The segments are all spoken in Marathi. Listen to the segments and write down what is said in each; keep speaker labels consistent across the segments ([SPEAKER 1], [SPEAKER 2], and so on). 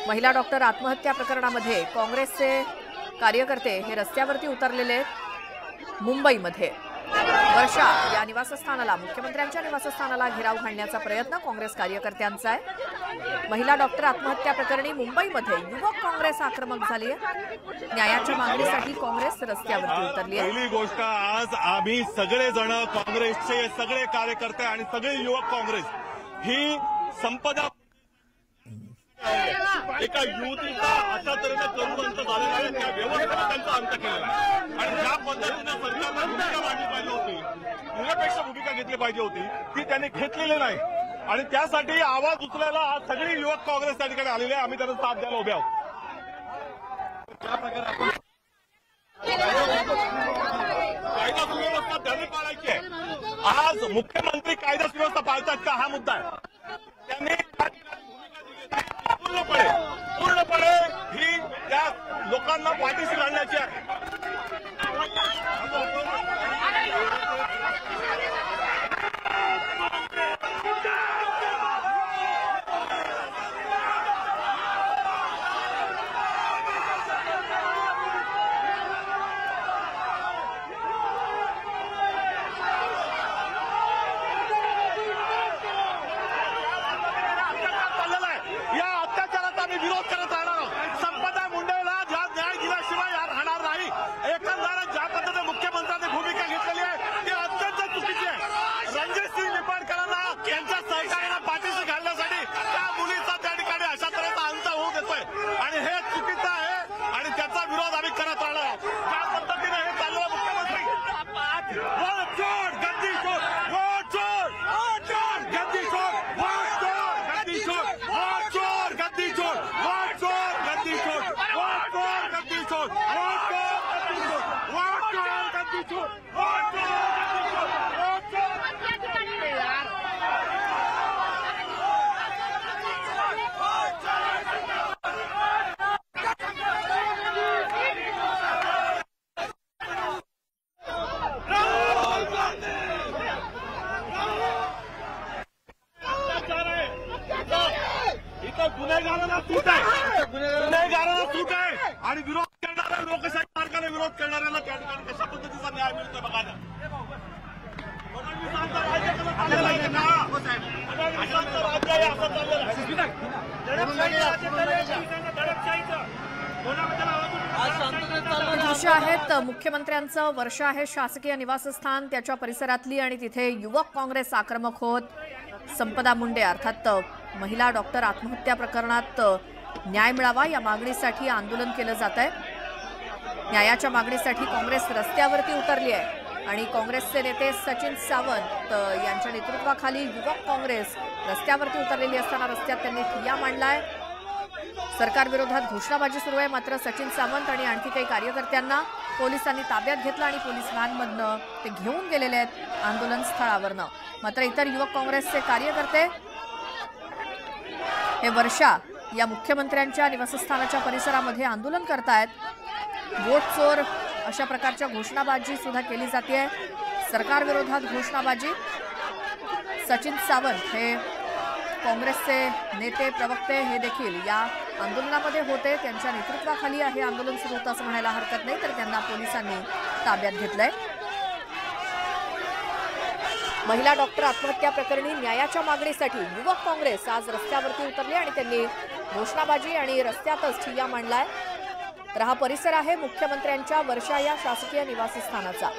[SPEAKER 1] महिला डॉक्टर आत्महत्या प्रकरणामध्ये काँग्रेसचे कार्यकर्ते हे रस्त्यावरती उतरलेले आहेत। मुंबईमध्ये वर्षा या निवासस्थानाला, मुख्यमंत्र्यांच्या निवासस्थानाला घेराव घालण्याचा प्रयत्न काँग्रेस कार्यकर्त्यांचा आहे। महिला डॉक्टर आत्महत्या प्रकरणी मुंबईमध्ये युवक काँग्रेस आक्रमक झाली आहे। न्यायाच्या मागणीसाठी काँग्रेस रस्त्यावरती उतरली आहे।
[SPEAKER 2] पहिली गोष्ट, आज आम्ही सगळे जण, काँग्रेसचे सगळे कार्यकर्ते आणि सगळे युवक काँग्रेस ही संपदा एका युवतीचा अशा तऱ्हेने करून अंत झालेला आहे, त्या व्यवस्थेने त्यांचा अंत केलेला आहे। आणि ज्या पद्धतीने सरकारने भूमिका मांडली पाहिजे होती, निरपेक्ष भूमिका घेतली पाहिजे होती, ती त्यांनी घेतलेली नाही। आणि त्यासाठी आवाज उचलायला आज सगळी युवक काँग्रेस त्या ठिकाणी आलेले आहे। आम्ही त्यांना साथ द्यायला उभे आहोत। ज्या प्रकारे आपण कायदा सुव्यवस्था त्यांनी पाळायची आहे। आज मुख्यमंत्री कायदा सुव्यवस्था पाळतात का, हा मुद्दा आहे। त्यांनी पूर्णपणे ही त्या लोकांना पाठीशी घालण्याची आहे। विरोध करत राहणार आहोत। संपदा मुंडेला ज्या न्याय दिल्याशिवाय राहणार नाही। एकंदर ज्या पद्धतीने मुख्यमंत्र्यांनी भूमिका घेतलेली आहे ती अत्यंत चुकीची आहे। रणजितसिंह निंबाळकरांना त्यांच्या सहकार्याला पाठीशी घालण्यासाठी त्या मुलीचा त्या ठिकाणी अशा तऱ्हेचा अंत होऊ देतोय आणि हे चुकीचं आहे आणि त्याचा विरोध आम्ही करत राहणार आहोत। ज्या पद्धतीने हे चाललं, मुख्यमंत्री वोट चोर, गद्दी चोर, वोट चोर, वोट चोर, गद्दी चोर, वोट चोर, गद्दी चोर, वोट चोर, गद्दी चोर, वोट चोर, गद्दी चोर, वोट चोर, गद्दी चोर, वोट चोर, गद्दी चोर, वोट चोर, वोट चोर, गुन्हेगारांना सूट आहे, गुन्हेगारांना सूट आहे आणि विरोध करणाऱ्या, लोकशाही मार्गाने विरोध करणाऱ्यांना त्या ठिकाणी कशा पद्धतीचा न्याय मिळतोय बघा ना। फडणवीसांचं राज्य कसं चाललेलं आहे ना, फडणवीसांचं राज्य आहे असं चाललेलं आहे।
[SPEAKER 1] दृश्य आहेत मुख्यमंत्र्यांचं वर्षा आहे शासकीय निवासस्थान, त्याच्या परिसरातली, आणि तिथे युवक काँग्रेस आक्रमक होत संपदा मुंडे अर्थात महिला डॉक्टर आत्महत्या प्रकरणात न्याय मिळावा या मागणीसाठी आंदोलन केलं जात आहे। न्यायाच्या मागणीसाठी काँग्रेस रस्त्यावरती उतरली आहे आणि काँग्रेसचे नेते सचिन सावंत यांच्या नेतृत्वाखाली युवक काँग्रेस रस्त्यावरती उतरलेली असताना रस्त्यात त्यांनी ठिय्या मांडलाय। सरकार विरोधात घोषणाबाजी सुरू आहे, मात्र सचिन सावंत आणि आणखी काही कार्यकर्त्यांना पोलिसांनी ताब्यात घेतलं आणि पोलीस व्हॅनमधनं ते घेऊन गेलेले आहेत आंदोलन स्थळावरनं। मात्र इतर युवक काँग्रेसचे कार्यकर्ते हे वर्षा या मुख्यमंत्र्यांच्या निवासस्थानाच्या परिसरामध्ये आंदोलन करतायत। वोट चोर अशा प्रकारच्या घोषणाबाजी सुद्धा केली जाते। सरकार विरोधात घोषणाबाजी। सचिन सावंत हे काँग्रेसचे नेते, प्रवक्ते हे देखील या आंदोलनामध्ये होते, त्यांच्या नेतृत्वाखाली हे आंदोलन सुरू होतं असं म्हणायला हरकत नाही, तर त्यांना पोलिसांनी ताब्यात घेतलंय। महिला डॉक्टर आत्महत्या प्रकरणी न्यायाच्या मागणीसाठी युवक काँग्रेस आज रस्त्यावरती उतरले आणि त्यांनी घोषणाबाजी आणि रस्त्यातच ठिय्या मांडलाय। तर हा परिसर आहे मुख्यमंत्र्यांच्या वर्षा या शासकीय निवासस्थानाचा।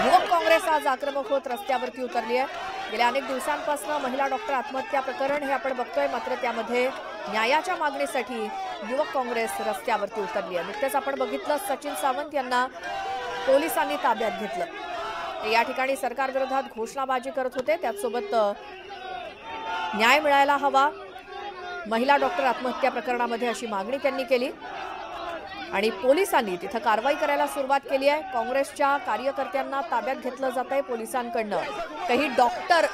[SPEAKER 1] युवक काँग्रेस आज आक्रमक होत रस्त्यावरती उतरली आहे। गेल्या अनेक दिवसांपासून महिला डॉक्टर आत्महत्या प्रकरण हे आपण बघतोय, मात्र त्यामध्ये न्यायाच्या मागणीसाठी युवक काँग्रेस रस्त्यावरती उतरली आहे। नुकतेच आपण बघितलं सचिन सावंत यांना पोलिसांनी ताब्यात घेतलं। या ठिकाणी सरकार विरोधात घोषणाबाजी करत होते, त्याचसोबत न्याय मिळायला हवा महिला डॉक्टर आत्महत्या प्रकरणामध्ये अशी मागणी त्यांनी केली आणि पोलिसांनी तिथं कारवाई करायला सुरुवात केली आहे। काँग्रेसच्या कार्यकर्त्यांना ताब्यात घेतलं जात आहे पोलिसांकडनं। काही डॉक्टर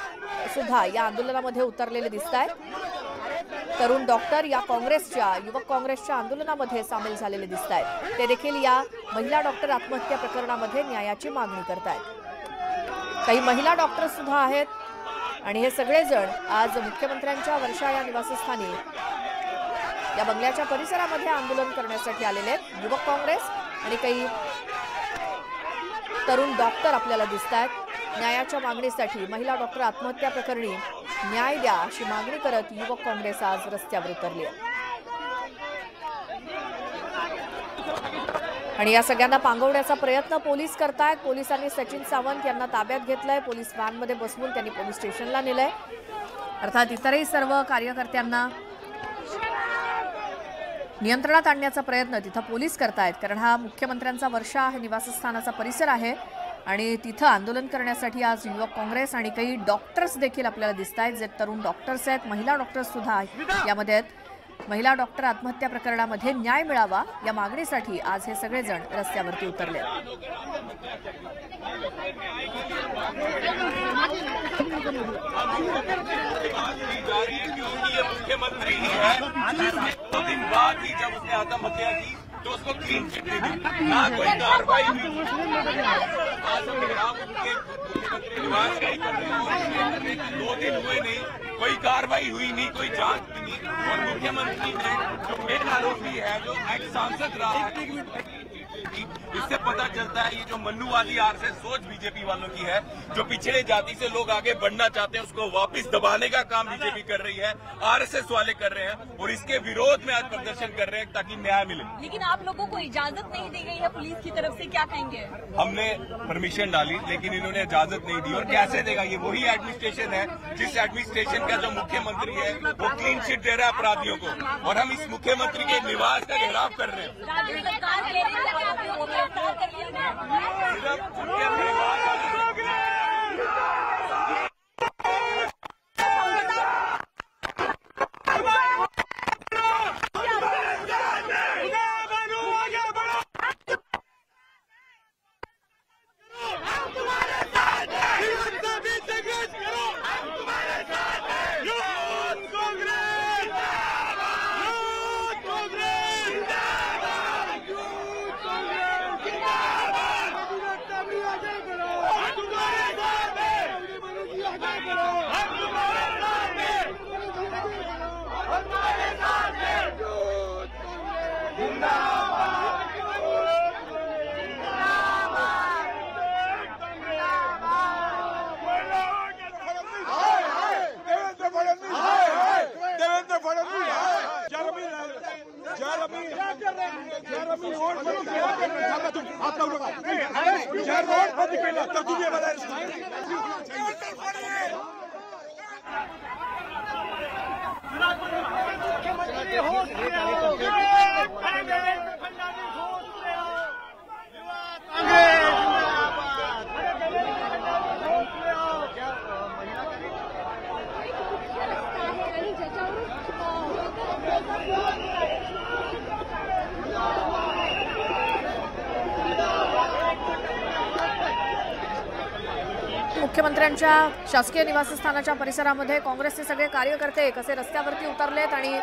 [SPEAKER 1] सुद्धा या आंदोलनामध्ये उतरलेले दिसत आहेत। तरुण डॉक्टर या काँग्रेसच्या, युवक काँग्रेसच्या आंदोलनामध्ये सामील झालेले दिसत आहेत। ते देखील या महिला डॉक्टर आत्महत्या प्रकरणामध्ये न्यायाची मागणी करत आहेत। काही महिला डॉक्टर सुद्धा आहेत आणि हे सगळेजण आज मुख्यमंत्र्यांच्या वर्षा या निवासस्थानी या बंगल्याच्या परिसरामध्ये आंदोलन करण्यासाठी आलेले आहेत। युवक काँग्रेस आणि काही तरुण डॉक्टर आपल्याला दिसतात। न्यायाच्या मागणीसाठी महिला डॉक्टर आत्महत्या प्रकरणी न्याय द्या अशी मागणी करत युवक काँग्रेस आज रस्त्यावर उतरली आहे आणि या सगळ्यांना पांगवण्याचा प्रयत्न पोलीस करतायत। पोलिसांनी सचिन सावंत यांना ताब्यात घेतलंय। पोलीस व्हॅनमध्ये बसवून त्यांनी पोलीस स्टेशनला नेलंय। अर्थात इतरही सर्व कार्यकर्त्यांना नियंत्रणात आणण्याचा प्रयत्न तिथं पोलीस करतायत, कारण हा मुख्यमंत्र्यांचा वर्षा हे निवासस्थानाचा परिसर आहे आणि तिथं आंदोलन करण्यासाठी आज युवक काँग्रेस आणि काही डॉक्टर्स देखील आपल्याला दिसत आहेत, जे तरुण डॉक्टर्स आहेत। महिला डॉक्टर्स सुद्धा यामध्ये आहेत। महिला डॉक्टर आत्महत्या प्रकरणामध्ये न्याय मिळावा या मागणीसाठी आज हे सगळेजण रस्त्यावरती उतरले।
[SPEAKER 3] मुख्यमंत्री है 2 दिन बाद ही जब उसने आत्महत्या की तो उसको क्लीन चिट दे दी, ना कोई कार्रवाई हुई। आज हम खिलाफ उनके मुख्यमंत्री निवास का ही कर रहे हैं। 2 दिन हुए नहीं, कोई कार्रवाई हुई नहीं, कोई जांच भी नहीं। और मुख्यमंत्री ने जो मेन आरोपी है, जो एक्स सांसद रहा है, इससे पता चलता है ये जो मन्नूवादी आरएसएस सोच बीजेपी वालों की है, जो पिछड़े जाति से लोग आगे बढ़ना चाहते हैं उसको वापस दबाने का काम बीजेपी कर रही है, आरएसएस वाले कर रहे हैं और इसके विरोध में आज प्रदर्शन कर रहे हैं ताकि न्याय मिले।
[SPEAKER 4] लेकिन आप लोगों को इजाजत नहीं दी गई है पुलिस की तरफ से, क्या कहेंगे?
[SPEAKER 3] हमने परमिशन डाली लेकिन इन्होंने इजाजत नहीं दी। और कैसे देगा? ये वही एडमिनिस्ट्रेशन है जिस एडमिनिस्ट्रेशन का जो मुख्यमंत्री है वो क्लीन चिट दे रहा है अपराधियों को, और हम इस मुख्यमंत्री के निवास का घेराव कर रहे हैं।
[SPEAKER 4] राज्य सरकार कह रही है आरोपियों को गिरफ्तार कर लिया गया।
[SPEAKER 3] सिर्फ उनके परिवार
[SPEAKER 1] मुख्यमंत्र्यांच्या शासकीय निवासस्थानाच्या परिसरामध्ये काँग्रेसचे सगळे कार्यकर्ते कसे रस्त्यावरती उतरलेत आणि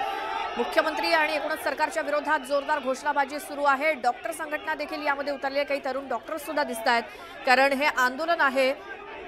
[SPEAKER 1] मुख्यमंत्री आणि एकूणच सरकारच्या विरोधात जोरदार घोषणाबाजी सुरू आहे। डॉक्टर संघटना देखील यामध्ये उतरली आहे। काही तरुण डॉक्टर्स सुद्धा दिसत आहेत, कारण हे आंदोलन आहे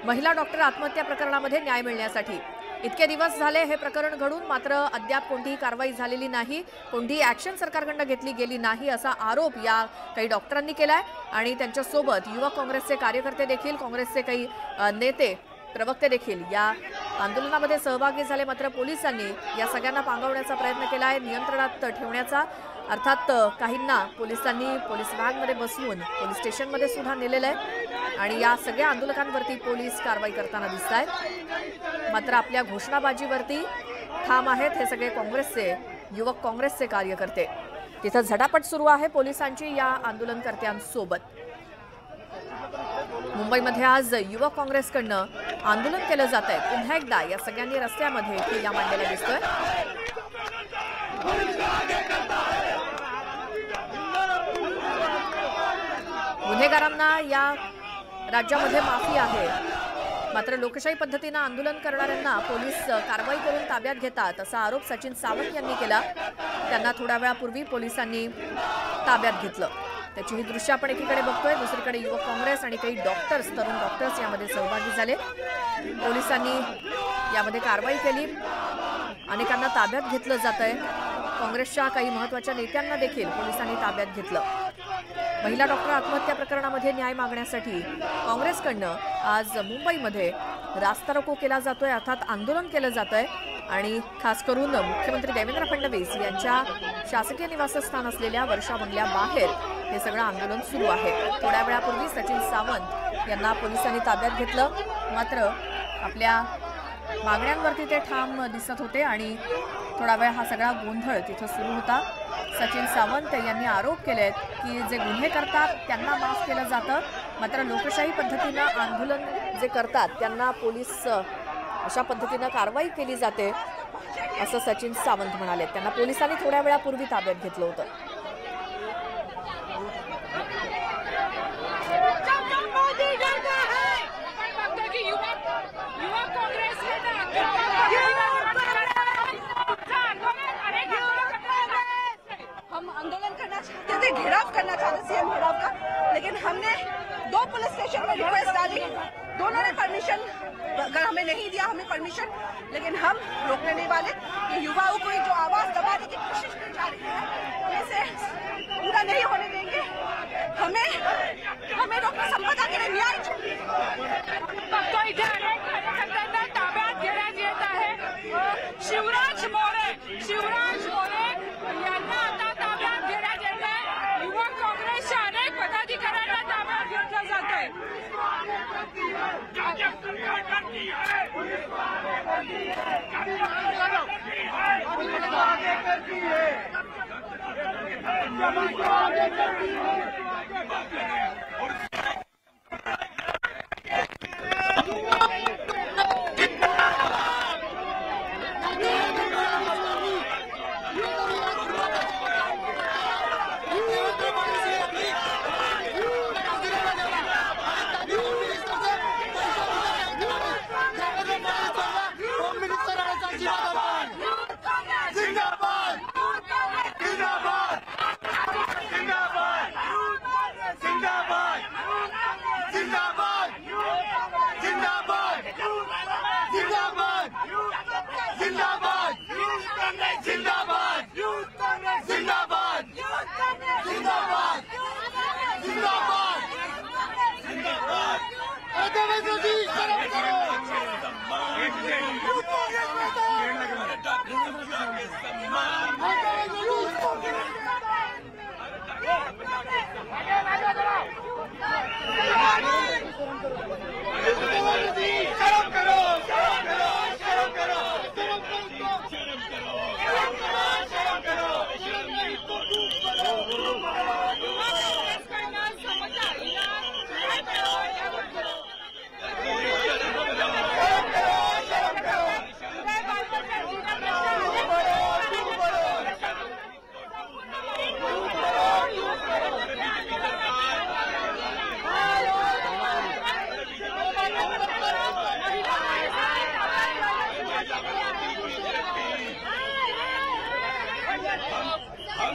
[SPEAKER 1] महिला डॉक्टर आत्महत्या प्रकरणामध्ये न्याय मिळण्यासाठी। इतके दिवस झाले हे प्रकरण घडून, मात्र अद्याप कोणतीही कारवाई झालेली नाही, कोणतीही ॲक्शन सरकारकडून घेतली गेली नाही असा आरोप या काही डॉक्टरांनी केलाय। आणि त्यांच्यासोबत युवक काँग्रेसचे कार्यकर्ते देखील, काँग्रेसचे काही नेते, प्रवक्ते देखील या आंदोलनामध्ये सहभागी झाले। मात्र पोलिसांनी या सगळ्यांना पांगवण्याचा प्रयत्न केला आहे, नियंत्रणात ठेवण्याचा। अर्थात काहींना पोलिसांनी पोलीस व्हॅनमध्ये बसवून पोलीस स्टेशनमध्ये सुद्धा नेलेलं आहे आणि या सगळ्या आंदोलकांवरती पोलीस कारवाई करताना दिसत आहेत। मात्र आपल्या घोषणाबाजीवरती ठाम आहेत हे सगळे काँग्रेसचे, युवक काँग्रेसचे कार्यकर्ते। तिथं झटापट सुरू आहे पोलिसांची या आंदोलनकर्त्यांसोबत। मुंबईमध्ये आज युवक काँग्रेसकडनं आंदोलन केलं जात आहे। पुन्हा एकदा या सगळ्यांनी रस्त्यामध्ये ठिय्या मांडलेला दिसतोय। गुन्हेगारांना या राज्यामध्ये माफी आहे, मात्र लोकशाही पद्धतीने आंदोलन करणाऱ्यांना पोलीस कारवाई करून ताब्यात घेतात असा आरोप सचिन सावंत यांनी केला। त्यांना थोड्या वेळापूर्वी पोलिसांनी ताब्यात घेतलं। त्याची ही दृश्य आपण एकीकडे बघतोय, दुसरीकडे युवक काँग्रेस आणि काही डॉक्टर्स, तरुण डॉक्टर्स यामध्ये सहभागी झाले। पोलिसांनी यामध्ये कारवाई केली, अनेकांना ताब्यात घेतलं जात आहे। काँग्रेसच्या काही महत्त्वाच्या नेत्यांना देखील पोलिसांनी ताब्यात घेतलं। महिला डॉक्टर आत्महत्या प्रकरणामध्ये न्याय मागण्यासाठी काँग्रेसकडनं आज मुंबईमध्ये रास्ता रोको केला जातोय, अर्थात आंदोलन केलं जातंय आणि खास करून मुख्यमंत्री देवेंद्र फडणवीस यांच्या शासकीय निवासस्थान असलेल्या वर्षा बंगल्याबाहेर हे सगळं आंदोलन सुरू आहे। थोड्या वेळापूर्वी सचिन सावंत यांना पोलिसांनी ताब्यात घेतलं, मात्र आपल्या मागण्यांवरती ते ठाम दिसत होते आणि थोडा वेळ हा सगळा गोंधळ तिथं सुरू होता। सचिन सावंत यांनी आरोप केलेत की जे गुन्हे करतात त्यांना माफ केलं जातं, मात्र लोकशाही पद्धतीनं आंदोलन जे करतात त्यांना पोलीस अशा पद्धतीनं कारवाई केली जाते असं सचिन सावंत म्हणाले। त्यांना पोलिसांनी थोड्या वेळापूर्वी ताब्यात घेतलं होतं।
[SPEAKER 5] हम आंदोलन करना चाहते थे, घेराव करना चाहते थे सीएम घेराव का, लेकिन हमने 2 पुलिस स्टेशन में रिक्वेस्ट डाली, दोनों ने परमिशन अगर हमें नहीं दिया हमें परमिशन, लेकिन हम रोकने नहीं वाले। ये युवाओं को जो आवाज दबाने की कोशिश की जा रही है इसे पूरा नहीं होने देंगे। हमें डॉक्टर संपदा के लिए न्याय चाहिए।
[SPEAKER 6] ताब्यात घेण्यात येत आहे। शिवराज मोरे यांना आता ताब्यात घेण्यात येत आहे। युवा काँग्रेसच्या अनेक पदाधिकाऱ्यांना ताब्यात घेतलं जात आहे।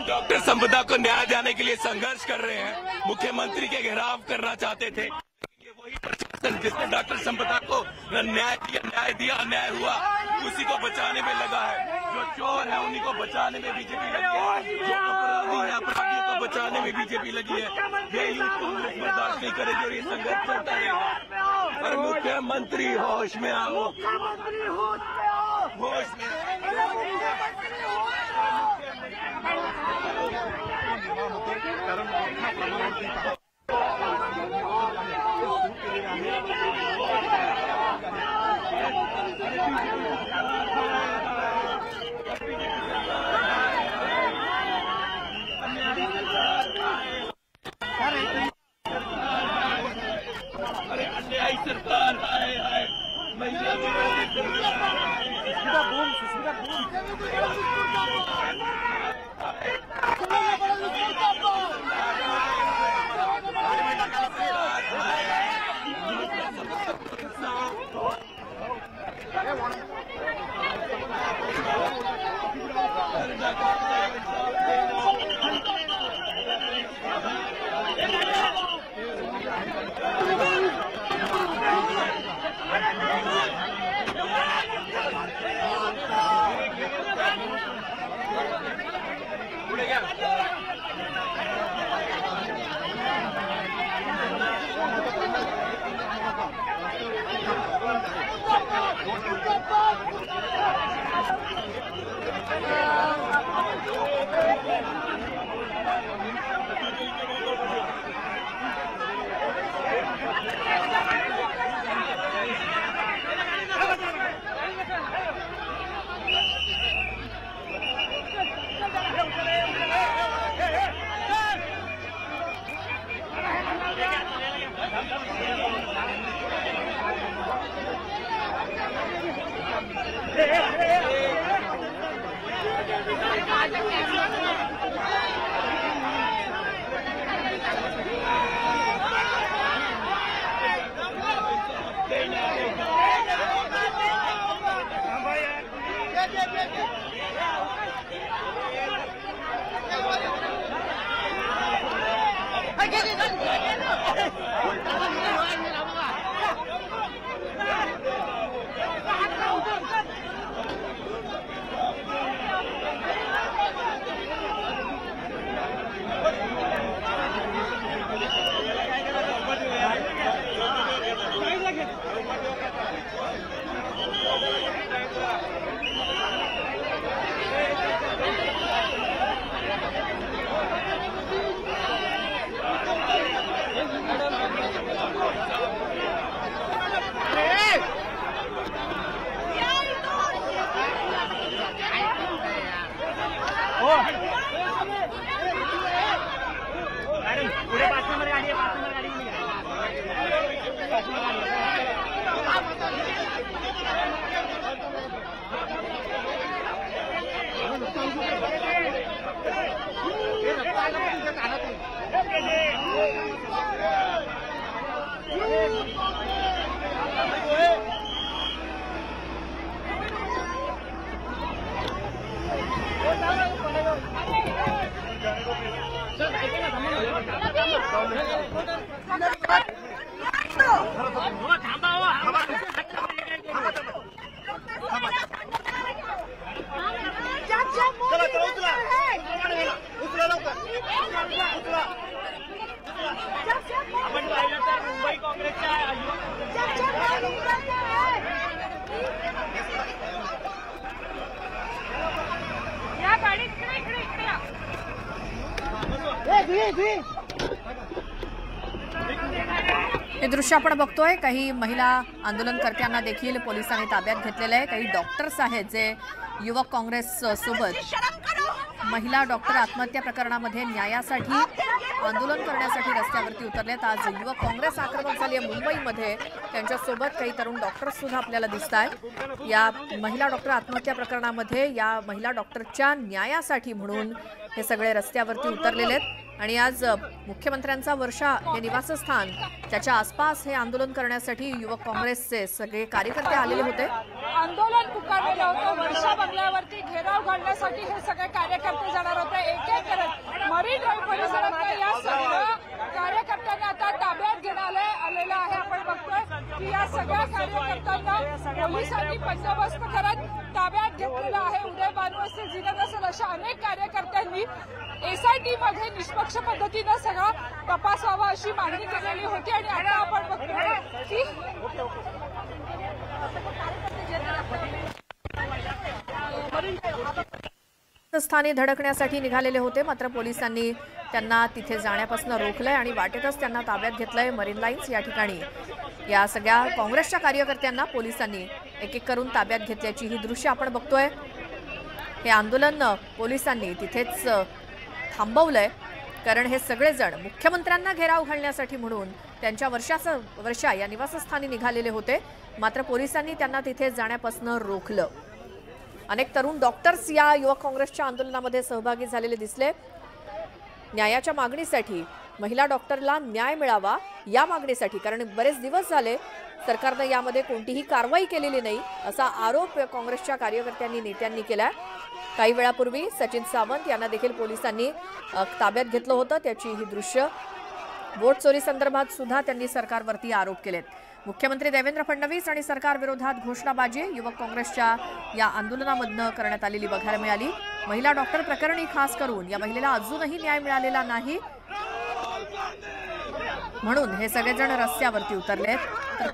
[SPEAKER 3] डॉक्टर संपदा को न्याय दिलाने के लिए संघर्ष कर रहे हैं। मुख्यमंत्री के घेराव करना चाहते थे। ये वही प्रशासन जिसने डॉक्टर संपदा को न्याय दिया अन्याय हुआ उसी को बचाने में लगा है। जो चोर है उन्हीं को बचाने में बीजेपी लगी है, जो अपराधी है अपराधियों को बचाने में बीजेपी लगी है। ये यूथ कांग्रेस बर्दाश्त नहीं करेगी और ये संघर्ष चलता रहेगा। और मुख्यमंत्री होश में आओ, होश में अरे अन्यायी सरकार आए आए महिला
[SPEAKER 1] हे दृश्य आपण बघतोय. काही महिला आंदोलनकर्त्यांना देखील पोलिसांनी ताब्यात घेतलेलं आहे. काही डॉक्टर्स आहेत जे युवक काँग्रेस सोबत महिला डॉक्टर आत्महत्या प्रकरणामध्ये न्यायासाठी आंदोलन करण्यासाठी रस्त्यावरती उतरलेत. आज युवक काँग्रेस आक्रमक झाली आहे मुंबईमध्ये. त्यांच्यासोबत काही तरुण डॉक्टर्स सुद्धा आपल्याला दिसत आहेत. या महिला डॉक्टर आत्महत्या प्रकरणामध्ये या महिला डॉक्टरच्या न्यायासाठी म्हणून हे सगळे रस्त्यावरती उतरलेले आहेत. आणि आज मुख्यमंत्र्यांचा वर्षा हे निवासस्थान त्याच्या आसपास हे आंदोलन करण्यासाठी युवक काँग्रेसचे सगळे कार्यकर्ते आलेले होते.
[SPEAKER 6] आंदोलन पुकारलेलं होतं. वर्षा बंगल्यावरती घेराव घालण्यासाठी हे सगळे कार्यकर्ते जाणार होते. एक एक करत मरीन ड्राईव्ह परिसरातल्या या सगळ्या कार्यकर्त्यांना आता ताब्यात घेण्यात आलेलं आहे. आपण बघतोय की या सगळ्या कार्यकर्त्यांना पोलिसांनी बंदोबस्त करत ताब्यात घेतलेलं आहे. उदय भानू असेल, जिनद असेल, अशा अनेक कार्यकर्त्यांनी एसआयटी मध्ये निष्पक्ष पद्धतीनं सगळा तपास व्हावा अशी मागणी केलेली होती. आणि आता आपण बघतोय की
[SPEAKER 1] स्थानी धडकण्यासाठी निघालेले होते. मात्र पोलिसांनी त्यांना तिथे जाण्यापासून रोखलंय आणि वाटेतच त्यांना ताब्यात घेतलंय. मरीन लाईन्स या ठिकाणी या सगळ्या काँग्रेसच्या कार्यकर्त्यांना पोलिसांनी एक एक करून ताब्यात घेतल्याची ही दृश्य आपण बघतोय. हे आंदोलन पोलिसांनी तिथेच थांबवलंय कारण हे सगळेजण मुख्यमंत्र्यांना घेराव घालण्यासाठी म्हणून त्यांच्या वर्षा या निवासस्थानी निघालेले होते. मात्र पोलिसांनी त्यांना तिथे जाण्यापासून रोखलं. अनेक तरुण डॉक्टर्स या युवक काँग्रेसच्या आंदोलनामध्ये सहभागी झालेले दिसले. न्यायाच्या मागणीसाठी, महिला डॉक्टरला न्याय मिळावा या मागणीसाठी, कारण बरेच दिवस झाले सरकारने यामध्ये कोणतीही कारवाई केलेली नाही असा आरोप काँग्रेसच्या कार्यकर्त्यांनी नेत्यांनी केलाय. काही वेळापूर्वी सचिन सावंत यांना देखील पोलिसांनी ताब्यात घेतलं होतं. त्याची ही दृश्य. वोट चोरी संदर्भात सुद्धा त्यांनी सरकारवरती आरोप केलेत. मुख्यमंत्री देवेंद्र फडणवीस आणि सरकार विरोधात घोषणाबाजी युवक काँग्रेसच्या या आंदोलनामधनं करण्यात आलेली बघायला मिळाली. महिला डॉक्टर प्रकरणी खास करून या महिलेला अजूनही न्याय मिळालेला नाही म्हणून हे सगळेजण रस्त्यावरती उतरलेत. तर